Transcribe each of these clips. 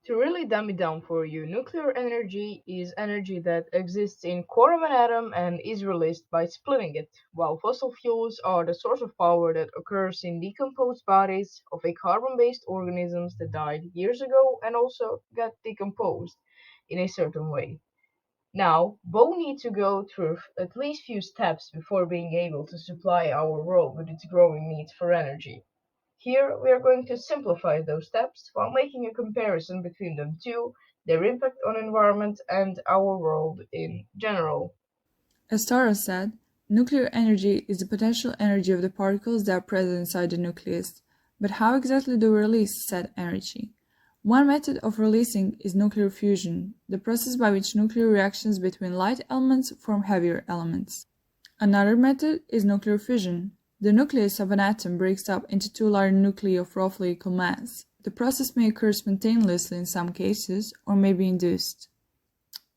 To really dumb it down for you, nuclear energy is energy that exists in core of an atom and is released by splitting it, while fossil fuels are the source of power that occurs in decomposed bodies of a carbon-based organisms that died years ago and also got decomposed in a certain way. Now, both need to go through at least few steps before being able to supply our world with its growing needs for energy. Here, we are going to simplify those steps while making a comparison between them two, their impact on environment and our world in general. As Tara said, nuclear energy is the potential energy of the particles that are present inside the nucleus. But how exactly do we release said energy? One method of releasing is nuclear fusion, the process by which nuclear reactions between light elements form heavier elements. Another method is nuclear fission. The nucleus of an atom breaks up into two larger nuclei of roughly equal mass. The process may occur spontaneously in some cases, or may be induced.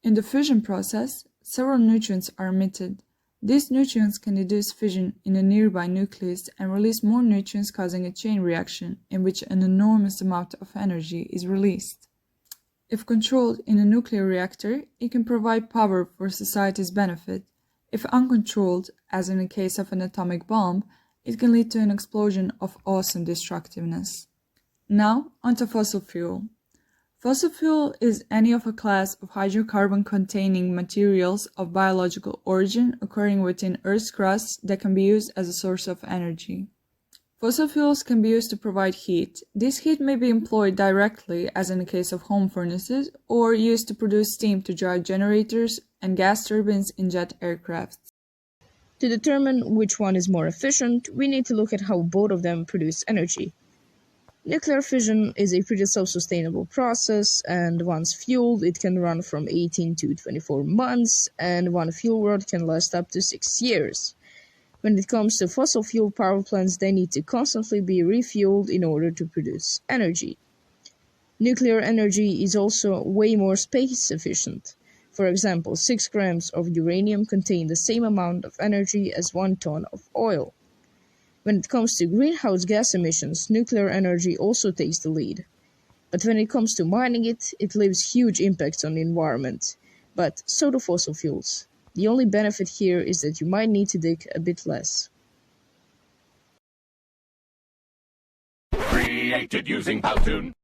In the fission process, several nutrients are emitted. These nutrients can induce fission in a nearby nucleus and release more nutrients, causing a chain reaction in which an enormous amount of energy is released. If controlled in a nuclear reactor, it can provide power for society's benefit. If uncontrolled, as in the case of an atomic bomb, it can lead to an explosion of awesome destructiveness. Now, onto fossil fuel. Fossil fuel is any of a class of hydrocarbon-containing materials of biological origin occurring within Earth's crust that can be used as a source of energy. Fossil fuels can be used to provide heat. This heat may be employed directly, as in the case of home furnaces, or used to produce steam to drive generators and gas turbines in jet aircraft. To determine which one is more efficient, we need to look at how both of them produce energy. Nuclear fission is a pretty self-sustainable process, and once fueled, it can run from 18 to 24 months, and one fuel rod can last up to 6 years. When it comes to fossil fuel power plants, they need to constantly be refueled in order to produce energy. Nuclear energy is also way more space efficient. For example, 6 grams of uranium contain the same amount of energy as 1 ton of oil. When it comes to greenhouse gas emissions, nuclear energy also takes the lead. But when it comes to mining it, it leaves huge impacts on the environment. But so do fossil fuels. The only benefit here is that you might need to dig a bit less. Created using Powtoon.